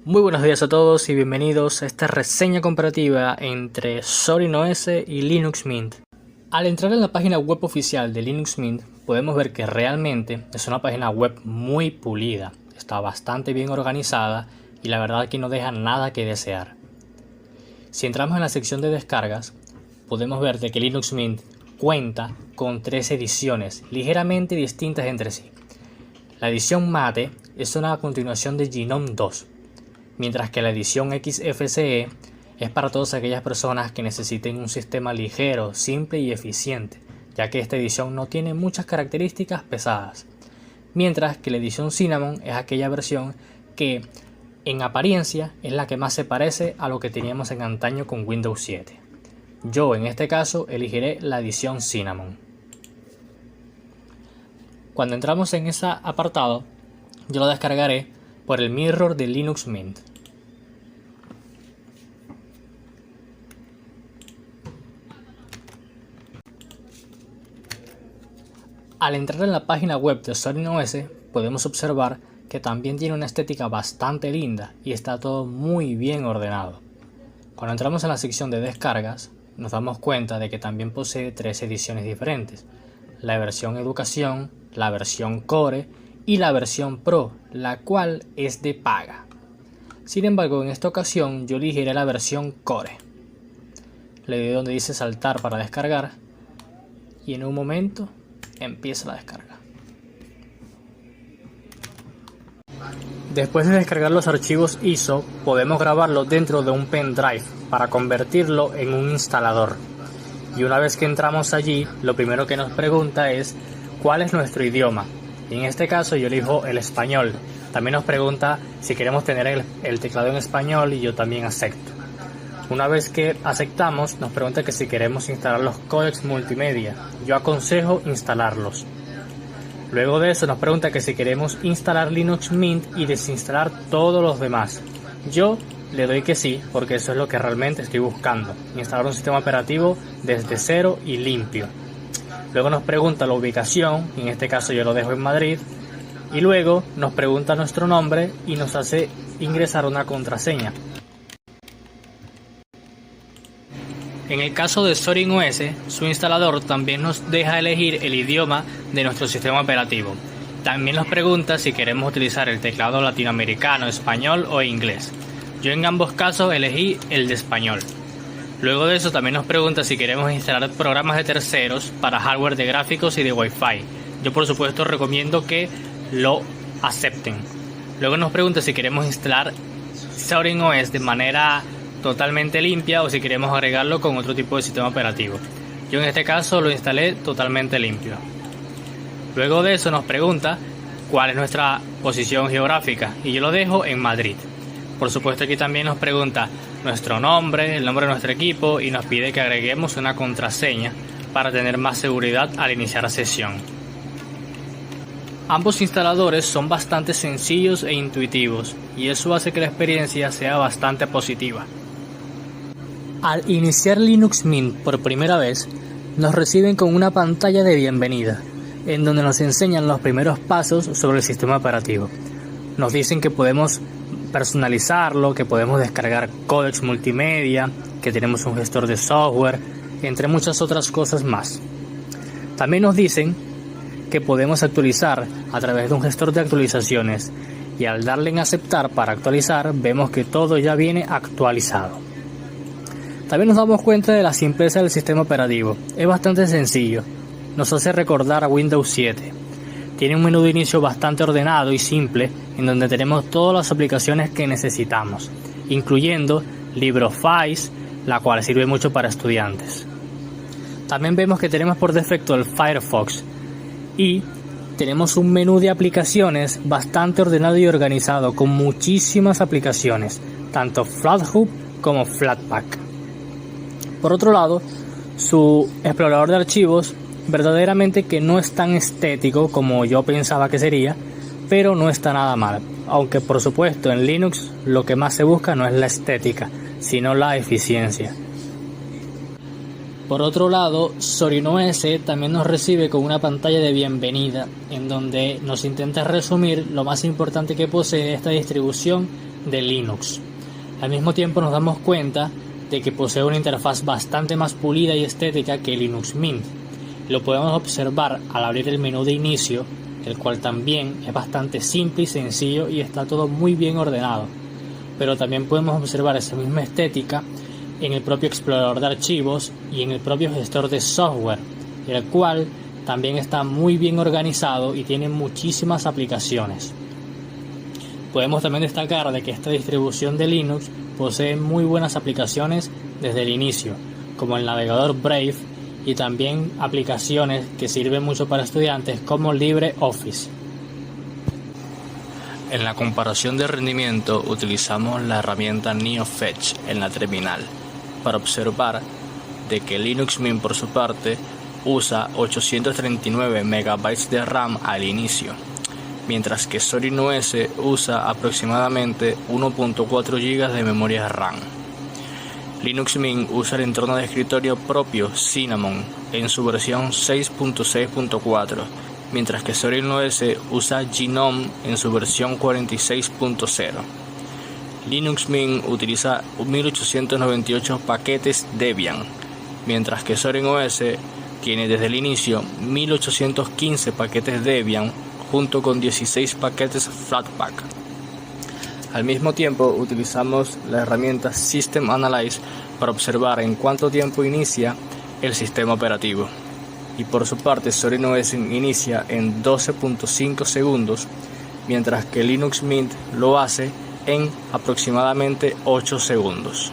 Muy buenos días a todos y bienvenidos a esta reseña comparativa entre Zorin OS y Linux Mint. Al entrar en la página web oficial de Linux Mint podemos ver que realmente es una página web muy pulida, está bastante bien organizada y la verdad que no deja nada que desear. Si entramos en la sección de descargas podemos ver de que Linux Mint cuenta con 3 ediciones ligeramente distintas entre sí. La edición Mate es una continuación de GNOME 2. Mientras que la edición XFCE es para todas aquellas personas que necesiten un sistema ligero, simple y eficiente, ya que esta edición no tiene muchas características pesadas. Mientras que la edición Cinnamon es aquella versión que en apariencia es la que más se parece a lo que teníamos en antaño con Windows 7. Yo en este caso elegiré la edición Cinnamon. Cuando entramos en ese apartado, yo lo descargaré por el mirror de Linux Mint. Al entrar en la página web de Zorin OS podemos observar que también tiene una estética bastante linda y está todo muy bien ordenado. Cuando entramos en la sección de descargas nos damos cuenta de que también posee 3 ediciones diferentes: la versión Educación, la versión Core y la versión Pro, la cual es de paga. Sin embargo, en esta ocasión yo elegiré la versión Core. Le doy donde dice saltar para descargar y en un momento empieza la descarga. Después de descargar los archivos ISO, podemos grabarlo dentro de un pendrive para convertirlo en un instalador. Y una vez que entramos allí, lo primero que nos pregunta es ¿cuál es nuestro idioma? Y en este caso yo elijo el español. También nos pregunta si queremos tener el teclado en español y yo también acepto. Una vez que aceptamos, nos pregunta que si queremos instalar los códecs multimedia. Yo aconsejo instalarlos. Luego de eso nos pregunta que si queremos instalar Linux Mint y desinstalar todos los demás. Yo le doy que sí, porque eso es lo que realmente estoy buscando: instalar un sistema operativo desde cero y limpio. Luego nos pregunta la ubicación, en este caso yo lo dejo en Madrid. Y luego nos pregunta nuestro nombre y nos hace ingresar una contraseña. En el caso de Zorin OS, su instalador también nos deja elegir el idioma de nuestro sistema operativo. También nos pregunta si queremos utilizar el teclado latinoamericano, español o inglés. Yo en ambos casos elegí el de español. Luego de eso también nos pregunta si queremos instalar programas de terceros para hardware de gráficos y de Wi-Fi. Yo por supuesto recomiendo que lo acepten. Luego nos pregunta si queremos instalar Zorin OS de manera totalmente limpia o si queremos agregarlo con otro tipo de sistema operativo. Yo en este caso lo instalé totalmente limpio. Luego de eso nos pregunta cuál es nuestra posición geográfica y yo lo dejo en Madrid. Por supuesto aquí también nos pregunta nuestro nombre, el nombre de nuestro equipo y nos pide que agreguemos una contraseña para tener más seguridad al iniciar la sesión. Ambos instaladores son bastante sencillos e intuitivos y eso hace que la experiencia sea bastante positiva. Al iniciar Linux Mint por primera vez, nos reciben con una pantalla de bienvenida, en donde nos enseñan los primeros pasos sobre el sistema operativo. Nos dicen que podemos personalizarlo, que podemos descargar códecs multimedia, que tenemos un gestor de software, entre muchas otras cosas más. También nos dicen que podemos actualizar a través de un gestor de actualizaciones y al darle en aceptar para actualizar vemos que todo ya viene actualizado. También nos damos cuenta de la simpleza del sistema operativo. Es bastante sencillo, nos hace recordar a Windows 7. Tiene un menú de inicio bastante ordenado y simple, en donde tenemos todas las aplicaciones que necesitamos, incluyendo LibreOffice, la cual sirve mucho para estudiantes. También vemos que tenemos por defecto el Firefox y tenemos un menú de aplicaciones bastante ordenado y organizado, con muchísimas aplicaciones, tanto FlatHub como Flatpak. Por otro lado, su explorador de archivos verdaderamente que no es tan estético como yo pensaba que sería, pero no está nada mal, aunque por supuesto en Linux lo que más se busca no es la estética, sino la eficiencia. Por otro lado, Zorin OS también nos recibe con una pantalla de bienvenida, en donde nos intenta resumir lo más importante que posee esta distribución de Linux. Al mismo tiempo nos damos cuenta de que posee una interfaz bastante más pulida y estética que Linux Mint. Lo podemos observar al abrir el menú de inicio, el cual también es bastante simple y sencillo y está todo muy bien ordenado. Pero también podemos observar esa misma estética en el propio explorador de archivos y en el propio gestor de software, el cual también está muy bien organizado y tiene muchísimas aplicaciones. Podemos también destacar de que esta distribución de Linux posee muy buenas aplicaciones desde el inicio, como el navegador Brave, y también aplicaciones que sirven mucho para estudiantes como LibreOffice. En la comparación de rendimiento utilizamos la herramienta NeoFetch en la terminal para observar de que Linux Mint por su parte usa 839 MB de RAM al inicio, mientras que Zorin OS usa aproximadamente 1.4 GB de memoria RAM. Linux Mint usa el entorno de escritorio propio Cinnamon en su versión 6.6.4, mientras que Zorin OS usa GNOME en su versión 46.0. Linux Mint utiliza 1898 paquetes Debian, mientras que Zorin OS tiene desde el inicio 1815 paquetes Debian junto con 16 paquetes Flatpak. Al mismo tiempo utilizamos la herramienta System Analyze para observar en cuánto tiempo inicia el sistema operativo. Y por su parte Zorin OS inicia en 12.5 segundos, mientras que Linux Mint lo hace en aproximadamente 8 segundos.